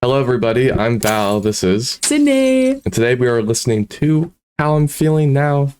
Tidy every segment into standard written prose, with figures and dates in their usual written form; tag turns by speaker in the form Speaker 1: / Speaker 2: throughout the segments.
Speaker 1: Hello everybody, I'm Val, this is
Speaker 2: Sydney.
Speaker 1: and today we are listening to How I'm Feeling Now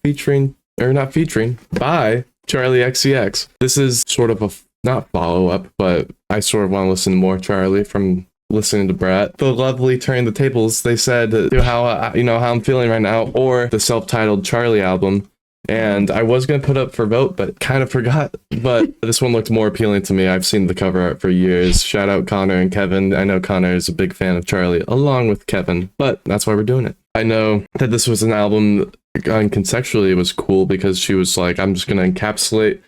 Speaker 1: not featuring, by Charli xcx. This is sort of a, not follow-up, but I sort of want to listen to more Charli from listening to Brat. The lovely Turning the Tables, they said how I'm feeling right now, or the self-titled Charli album. And I was going to put up for vote, but kind of forgot. But this one looked more appealing to me. I've seen the cover art for years. Shout out Connor and Kevin. I know Connor is a big fan of Charli, along with Kevin, but that's why we're doing it. I know that this was an album, and conceptually it was cool because she was like, I'm just going to encapsulate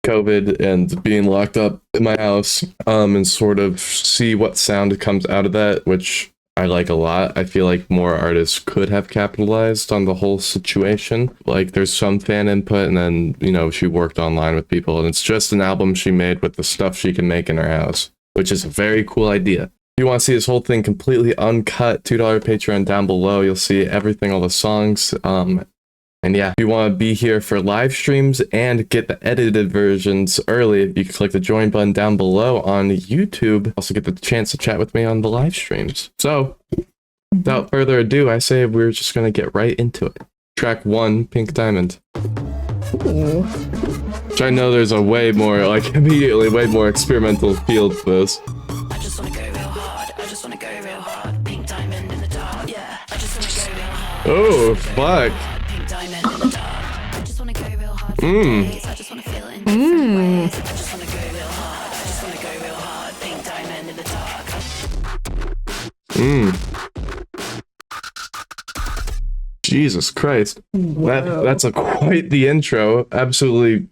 Speaker 1: COVID and being locked up in my house, and sort of see what sound comes out of that, which I like a lot. I feel like more artists could have capitalized on the whole situation. Like, there's some fan input, and then, she worked online with people, and it's just an album she made with the stuff she can make in her house, which is a very cool idea. If you want to see this whole thing completely uncut, $2 Patreon down below. You'll see everything, all the songs. And yeah, if you want to be here for live streams and get the edited versions early, you can click the join button down below on YouTube. Also get the chance to chat with me on the live streams. So, without further ado, I say we're just going to get right into it. Track 1, Pink Diamond.
Speaker 2: Ooh.
Speaker 1: Which I know there's a immediately way more experimental feel to this.
Speaker 3: I just wanna go real hard. I just wanna go real hard. Pink diamond in the dark. Yeah. I just wanna go real hard.
Speaker 1: Oh, fuck.
Speaker 3: Pink diamond in the dark. I just wanna go real hard. I just wanna feel it in different ways. I just wanna go real hard. I just wanna go real hard. Pink diamond in the dark.
Speaker 1: Jesus Christ. That's quite the intro. Absolutely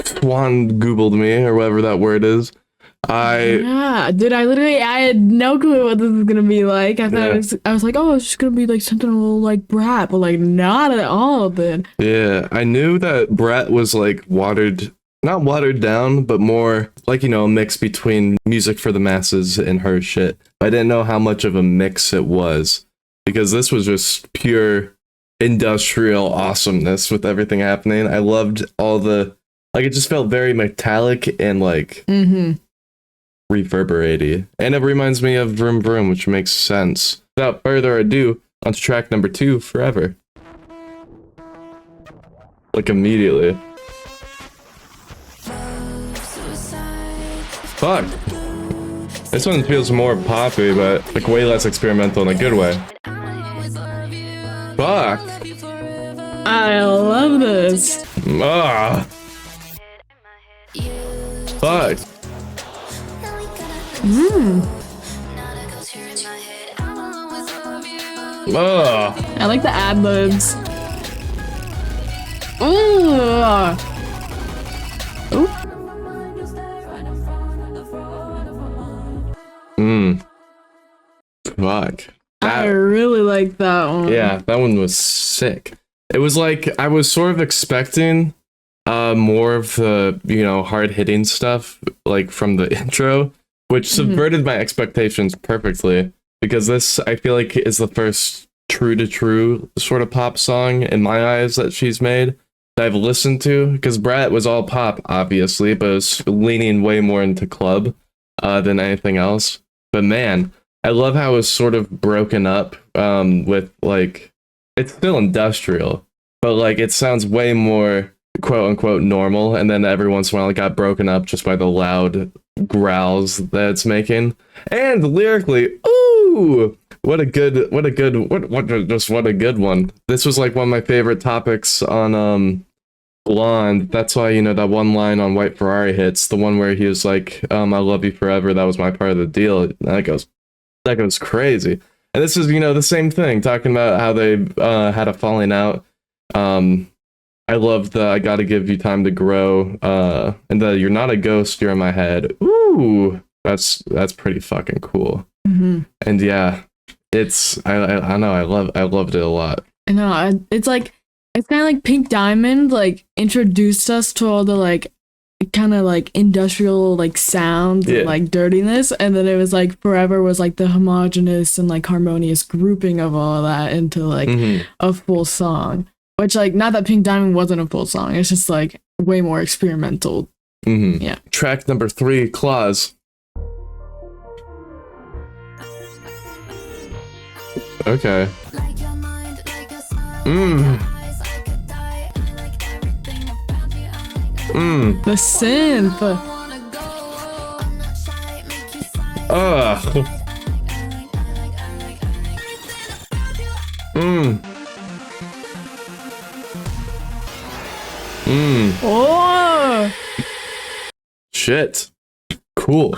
Speaker 1: swan googled me, or whatever that word is.
Speaker 2: Yeah, dude, I had no clue what this was gonna be like. I thought I was like, oh, it's just gonna be like something a little like Brat, but like not at all, dude.
Speaker 1: Yeah, I knew that Brat was like not watered down, but more like, a mix between music for the masses and her shit. I didn't know how much of a mix it was, because this was just pure industrial awesomeness with everything happening. I loved all it just felt very metallic and reverberating. And it reminds me of Vroom Vroom, which makes sense. Without further ado, on to track number 2, Forever. Like, immediately. Fuck. This one feels more poppy, but like way less experimental in a good way. Fuck.
Speaker 2: I love this.
Speaker 1: Ah. Fuck. Oh.
Speaker 2: I like the ad libs. Ooh.
Speaker 1: Fuck.
Speaker 2: I really like that one.
Speaker 1: Yeah, that one was sick. It was like, I was sort of expecting more of the, hard-hitting stuff, like from the intro, which subverted my expectations perfectly, because this, I feel like, is the first true-to-true sort of pop song, in my eyes, that she's made, that I've listened to, because Brat was all pop, obviously, but it was leaning way more into club than anything else. But man, I love how it was sort of broken up with, like, it's still industrial, but, like, it sounds way more quote-unquote normal, and then every once in a while it got broken up just by the loud growls that it's making. And lyrically, ooh, what a good one. This was like one of my favorite topics on Blonde. That's why, that one line on White Ferrari hits, the one where he was like, I love you forever, that was my part of the deal. That goes crazy. And this is, the same thing, talking about how they had a falling out. I love the I gotta give you time to grow, and the you're not a ghost, you're in my head. Ooh, that's pretty fucking cool. And yeah, it's I know I loved it a lot.
Speaker 2: I know, it's kind of like Pink Diamond like introduced us to all the like kind of like industrial like sounds and like dirtiness, and then it was like Forever was like the homogeneous and like harmonious grouping of all of that into like a full song. Which, like, not that Pink Diamond wasn't a full song, it's just like way more experimental.
Speaker 1: Yeah. Track number 3, Claws. Okay. Mmm. Mmm.
Speaker 2: The synth.
Speaker 1: Ugh. Mmm. Mmm.
Speaker 2: Oh,
Speaker 1: Shit. Cool.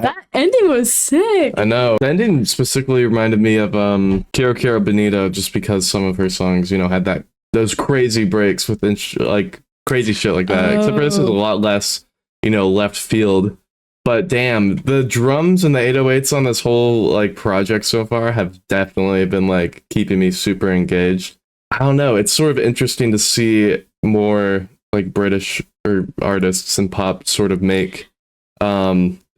Speaker 2: that ending was sick.
Speaker 1: I know. The ending specifically reminded me of Kiro Kiro Bonito, just because some of her songs, you know, had those crazy breaks with like crazy shit like that. Except for this is a lot less, you know, left field. But damn, the drums and the 808s on this whole like project so far have definitely been like keeping me super engaged. I don't know. It's sort of interesting to see more like British or artists and pop sort of make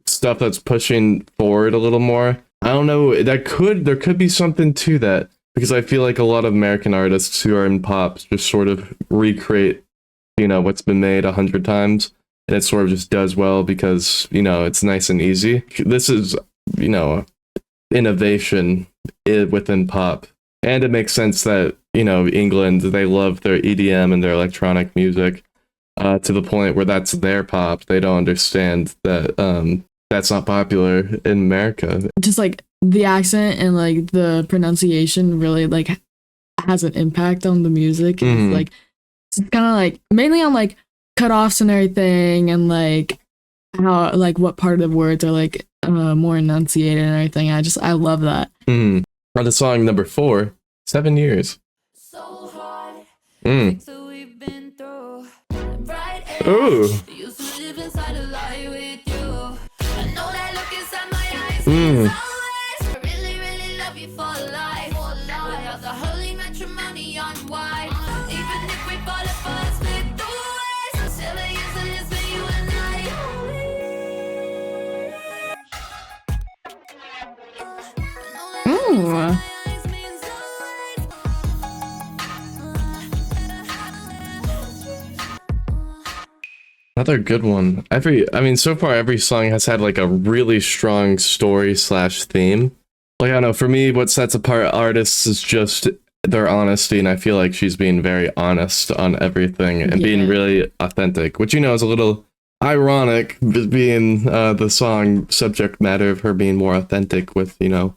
Speaker 1: stuff that's pushing forward a little more. I don't know. There could be something to that, because I feel like a lot of American artists who are in pop just sort of recreate, you know, what's been made 100 times. And it sort of just does well because, you know, it's nice and easy. This is, you know, innovation within pop. And it makes sense that, you know, England, they love their EDM and their electronic music to the point where that's their pop. They don't understand that that's not popular in America.
Speaker 2: Just like the accent and like the pronunciation really like has an impact on the music.
Speaker 1: Mhm.
Speaker 2: It's like, it's kind of like mainly on like cutoffs and everything, and like how like what part of the words are like more enunciated and everything. I love that.
Speaker 1: On to song number 4, 7 years.
Speaker 3: So hard.
Speaker 1: Mm.
Speaker 3: So we've been through.
Speaker 1: Ooh.
Speaker 3: Used to live inside a lie with you. I know that look inside my eyes.
Speaker 1: Mm.
Speaker 3: I really, really love you for life. Without the holy matrimony on white. Even if we fall apart, split the ways. 7 years and it's been you and I.
Speaker 2: Ooh.
Speaker 1: Another good one. I mean, so far every song has had like a really strong story / theme. Like, I don't know, for me, what sets apart artists is just their honesty, and I feel like she's being very honest on everything and being really authentic, which, you know, is a little ironic, being the song subject matter of her being more authentic with, you know,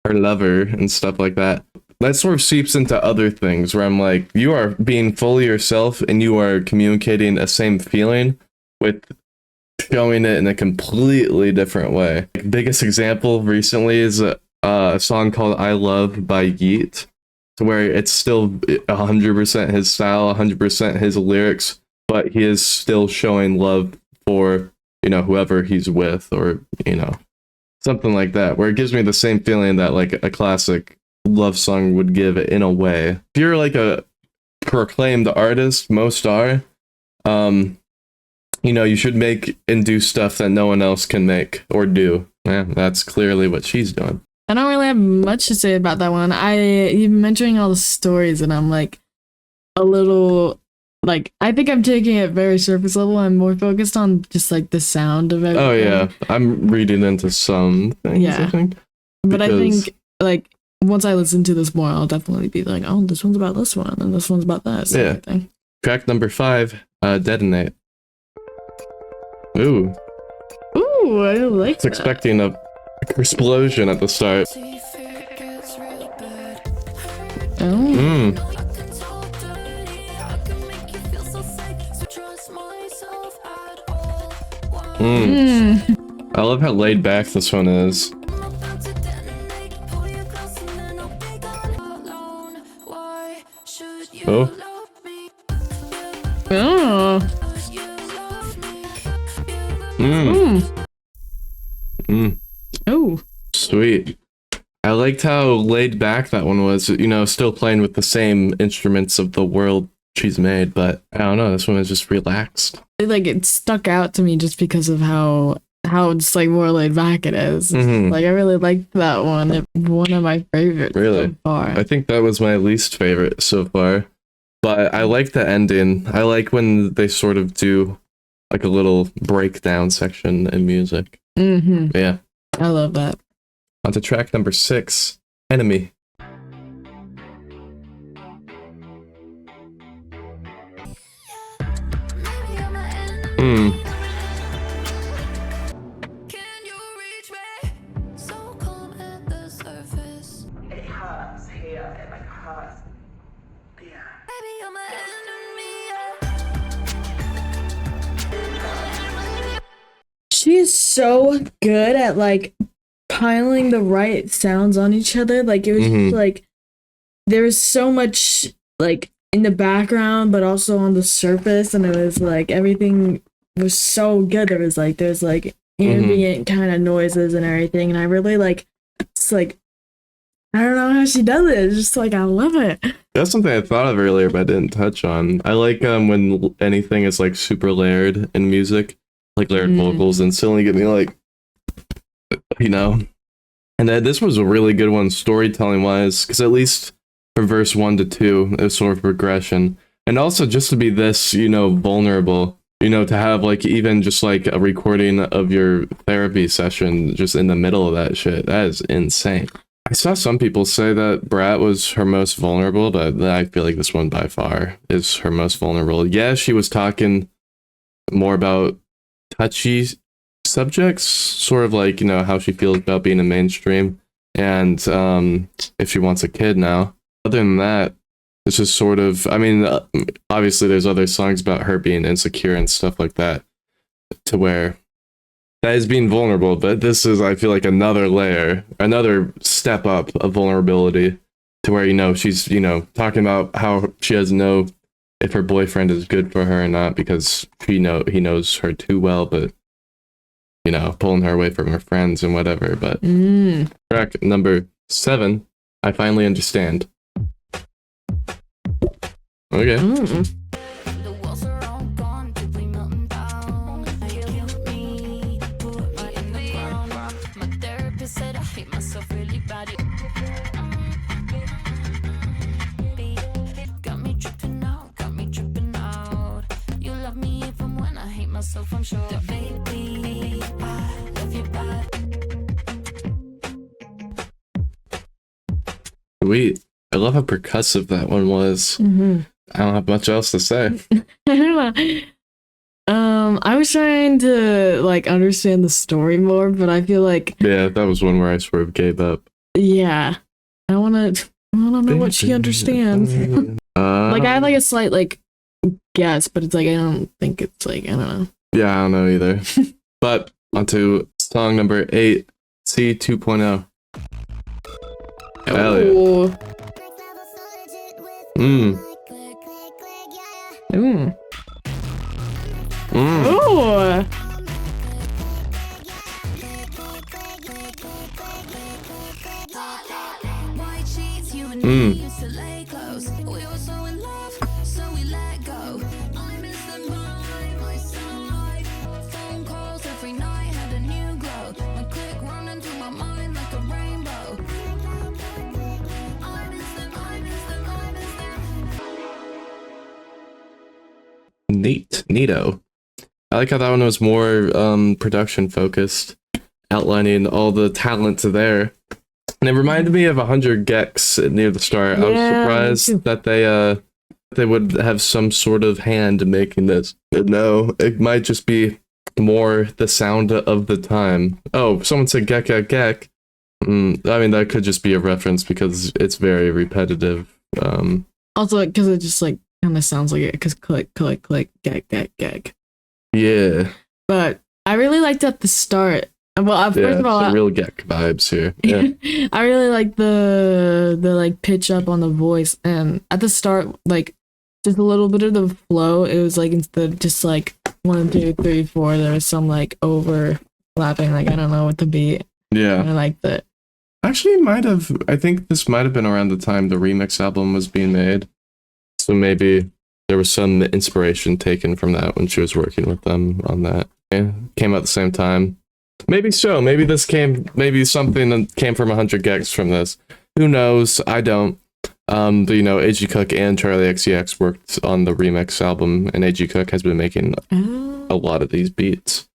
Speaker 1: her lover and stuff like that. That sort of seeps into other things where I'm like, you are being fully yourself and you are communicating a same feeling with showing it in a completely different way. Like, biggest example recently is a song called I Love by Yeet, to where it's still 100% his style, 100% his lyrics, but he is still showing love for, you know, whoever he's with, or, you know, something like that, where it gives me the same feeling that like a classic love song would give in a way. If you're like a proclaimed artist, most are, you know, you should make and do stuff that no one else can make or do. Yeah, that's clearly what she's doing.
Speaker 2: I don't really have much to say about that one. You've been mentioning all the stories, and I'm like a little like, I think I'm taking it very surface level. I'm more focused on just like the sound of everything.
Speaker 1: Oh yeah, I'm reading into some things, I think.
Speaker 2: But I think like once I listen to this more, I'll definitely be like, oh, this one's about this one, and this one's about this.
Speaker 1: Yeah.
Speaker 2: Everything.
Speaker 1: Track number 5, Detonate. Ooh,
Speaker 2: I like that.
Speaker 1: expecting a explosion at the start.
Speaker 2: Oh.
Speaker 1: I love how laid back this one is. Oh.
Speaker 2: Oh. Oh.
Speaker 1: Sweet. I liked how laid back that one was, you know, still playing with the same instruments of the world she's made, but I don't know, this one is just relaxed.
Speaker 2: It stuck out to me just because of how it's like more laid back it is. Like, I really liked that one. It's one of my favorites
Speaker 1: Really?
Speaker 2: so far.
Speaker 1: I think that was my least favorite so far, but I like the ending. I like when they sort of do like a little breakdown section in music. Yeah.
Speaker 2: I love that.
Speaker 1: On to track number 6, Enemy.
Speaker 3: Maybe I'm an enemy.
Speaker 1: Hmm.
Speaker 3: Can you reach me? So calm at the surface.
Speaker 4: It hurts here. It like hurts. Yeah.
Speaker 3: Maybe I'm an enemy.
Speaker 2: She is so good at like piling the right sounds on each other. Like it was
Speaker 1: Mhm.
Speaker 2: just like there was so much like in the background, but also on the surface, and it was like everything was so good. There's like ambient kind of noises and everything, and I really like. It's like I don't know how she does it. It's just like I love it.
Speaker 1: That's something I thought of earlier, but I didn't touch on. I like when anything is like super layered in music, like layered vocals, and suddenly get me like, you know. And then this was a really good one, storytelling wise, because at least for verse 1 to 2, it was sort of progression, and also just to be this, you know, vulnerable, you know, to have like even just like a recording of your therapy session just in the middle of that shit. That is insane. I saw some people say that Brat was her most vulnerable, but I feel like this one by far is her most vulnerable. Yeah, she was talking more about touchy subjects, sort of like, you know, how she feels about being in mainstream, and if she wants a kid now. Other than that, it's just sort of, I mean, obviously there's other songs about her being insecure and stuff like that, to where that is being vulnerable, but this is, I feel like, another layer, another step up of vulnerability, to where, you know, she's, you know, talking about how she doesn't know if her boyfriend is good for her or not, because he knows her too well, but, you know, pulling her away from her friends and whatever. But track number 7, I Finally Understand. Okay.
Speaker 3: The walls are all gone, deeply melting down. You killed me, put me in the ground. My therapist said I hate myself really bad. Got me tripping out. You love me even when I hate myself, I'm sure. The baby, I love you bad.
Speaker 1: Sweet. I love how percussive that one was. I don't have much else to say.
Speaker 2: I don't know. I was trying to like understand the story more, but I feel like
Speaker 1: Yeah, that was one where I sort of gave up.
Speaker 2: yeah, I wanna know what she understands. Like I have like a slight like guess, but it's like I don't think it's like I don't know.
Speaker 1: Yeah, I don't know either. But onto song number 8, C 2.0. Hell yeah.
Speaker 2: Ooh.
Speaker 1: Mm.
Speaker 2: Ooh.
Speaker 1: Mm.
Speaker 2: Ooh.
Speaker 3: White sheets, you and me used to lay close. We were so in love, so we let go. I miss the night, my sunlight. Phone calls every night had a new glow. My click running through my mind like a rainbow. I miss them.
Speaker 1: Neato. I like how that one was more production focused, outlining all the talent there. And it reminded me of 100 Gex near the start. I was surprised that they would have some sort of hand in making this. No, it might just be more the sound of the time. Oh, someone said Gek Gek Gek. I mean, that could just be a reference because it's very repetitive.
Speaker 2: Also, because it just like kind of sounds like it. Because click, click, click, gag, gag, gag.
Speaker 1: Yeah.
Speaker 2: But I really liked at the start. Well, first of all,
Speaker 1: some real Gek vibes here. Yeah.
Speaker 2: I really like the like pitch up on the voice, and at the start, like just a little bit of the flow. It was like instead of just like 1, 2, 3, 4, there was some like overlapping. Like I don't know what to be.
Speaker 1: Yeah.
Speaker 2: I liked that.
Speaker 1: Actually, I think this might have been around the time the remix album was being made. So maybe there was some inspiration taken from that when she was working with them on that. Yeah, came out at the same time. Maybe so. Maybe something that came from 100 Gex from this. Who knows? I don't. But, you know, AG Cook and Charli xcx worked on the remix album, and AG Cook has been making a lot of these beats.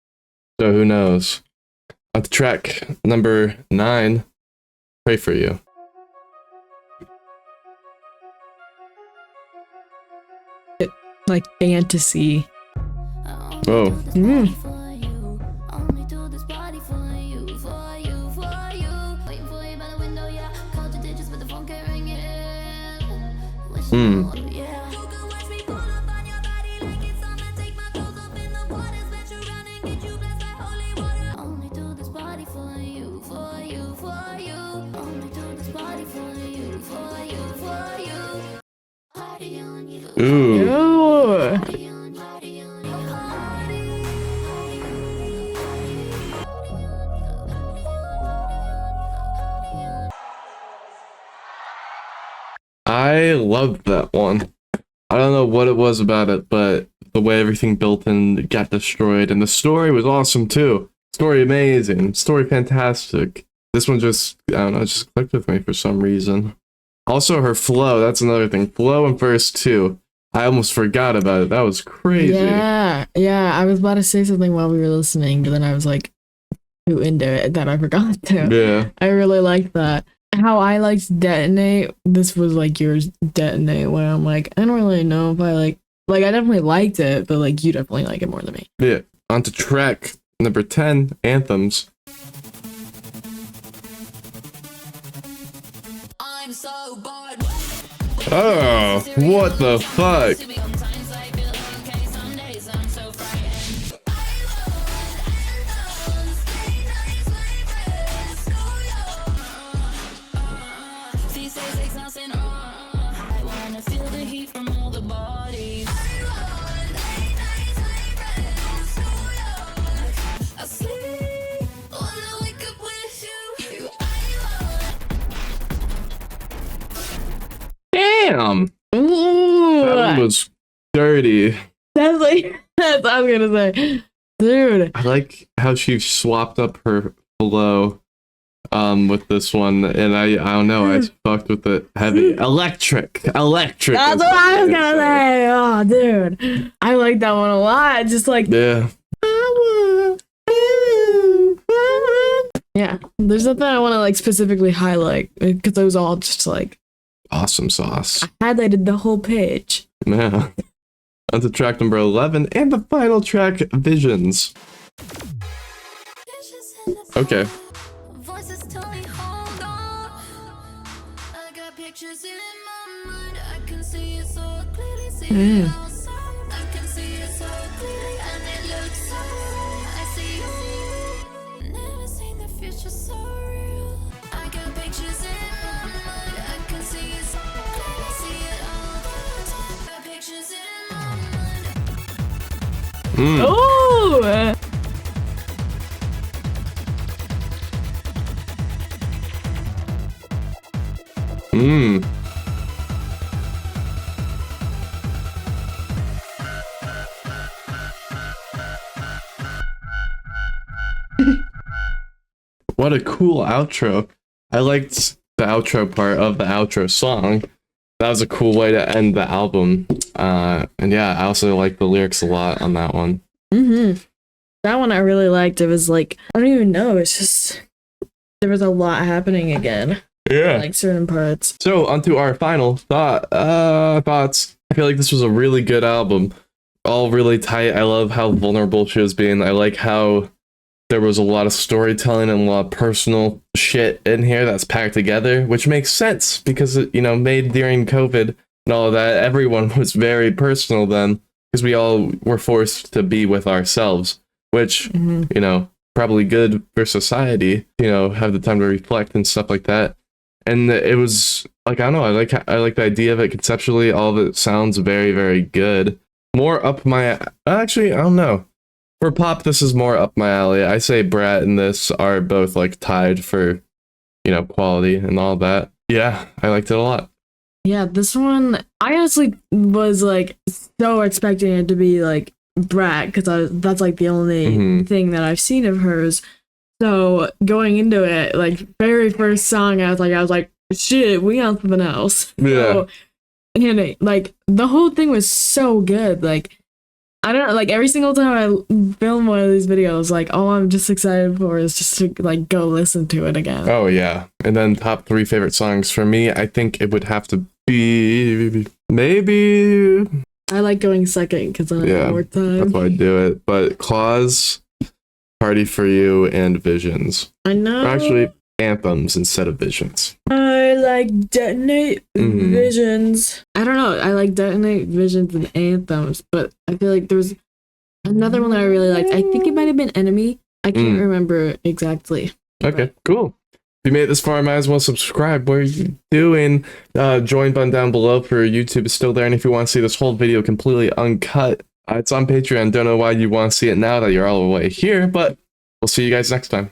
Speaker 1: So who knows? On to track number 9, Pray For You.
Speaker 2: like fantasy.
Speaker 1: Whoa. Ooh.
Speaker 2: Ooh.
Speaker 1: I loved that one. I don't know what it was about it, but the way everything built and got destroyed, and the story was awesome too. Story amazing, story fantastic. This one just, I don't know, it just clicked with me for some reason. Also, her flow, that's another thing. Flow in verse 2. I almost forgot about it. That was crazy.
Speaker 2: Yeah, I was about to say something while we were listening, but then I was like too into it that I forgot to.
Speaker 1: Yeah.
Speaker 2: I really liked that. How I liked Detonate, this was like yours, Detonate, where I'm like, I don't really know if I like I definitely liked it, but like you definitely like it more than me.
Speaker 1: Yeah. On to track number 10, Anthems.
Speaker 3: I'm so bored.
Speaker 1: Oh, what the fuck? Damn.
Speaker 2: Ooh,
Speaker 1: That one was dirty.
Speaker 2: that's like that's what I was gonna say, dude.
Speaker 1: I like how she swapped up her flow with this one, and I don't know, I fucked with it heavy. Electric.
Speaker 2: That's what I was gonna say. Oh, dude, I like that one a lot. Just like
Speaker 1: Yeah.
Speaker 2: yeah, there's nothing I want to like specifically highlight because it was all just like
Speaker 1: Awesome sauce.
Speaker 2: I highlighted the whole page.
Speaker 1: Yeah. On to track number 11 and the final track, Visions. Okay.
Speaker 3: Voices tell me hold on. I got pictures in my mind. I can see it so clearly. See it outside. I can see it so clearly, and it looks so real. I see you. Never seen the future so real. I got pictures in my mind. I can see it so clearly. See it all the time. Got pictures in my mind.
Speaker 2: Oh.
Speaker 1: What a cool outro. I liked the outro part of the outro song. That was a cool way to end the album. And yeah, I also like the lyrics a lot on that one.
Speaker 2: That one I really liked. It was like, I don't even know. It's just, there was a lot happening again.
Speaker 1: Yeah.
Speaker 2: Like certain parts.
Speaker 1: So onto our final thoughts. I feel like this was a really good album. All really tight. I love how vulnerable she was being. I like how there was a lot of storytelling and a lot of personal shit in here that's packed together, which makes sense because it, made during COVID and all of that. Everyone was very personal then because we all were forced to be with ourselves, which, probably good for society, have the time to reflect and stuff like that. And it was like, I don't know, I like the idea of it conceptually. All of it sounds very, very good. More up my, actually, I don't know. For pop, this is more up my alley. I say Brat and this are both like tied for, quality and all that. Yeah, I liked it a lot.
Speaker 2: Yeah, this one, I honestly was like so expecting it to be like Brat because that's like the only thing that I've seen of hers. So going into it, like very first song, I was like, shit, we on something else.
Speaker 1: Yeah.
Speaker 2: So, and like the whole thing was so good. Like, I don't know, like every single time I film one of these videos, like all I'm just excited for is just to like go listen to it again.
Speaker 1: Oh yeah. And then top 3 favorite songs for me, I think it would have to be maybe
Speaker 2: I I like going second because then I have more time.
Speaker 1: That's why I do it. But Claws, Party for You, and Visions.
Speaker 2: I know.
Speaker 1: Or actually, Anthems instead of Visions.
Speaker 2: I like Detonate Visions. I don't know. I like Detonate Visions and Anthems, but I feel like there's another one that I really liked. I think it might have been Enemy. I can't remember exactly.
Speaker 1: Okay, cool. If you made it this far, might as well subscribe. What are you doing? Join button down below for YouTube is still there. And if you want to see this whole video completely uncut, it's on Patreon. Don't know why you want to see it now that you're all the way here, but we'll see you guys next time.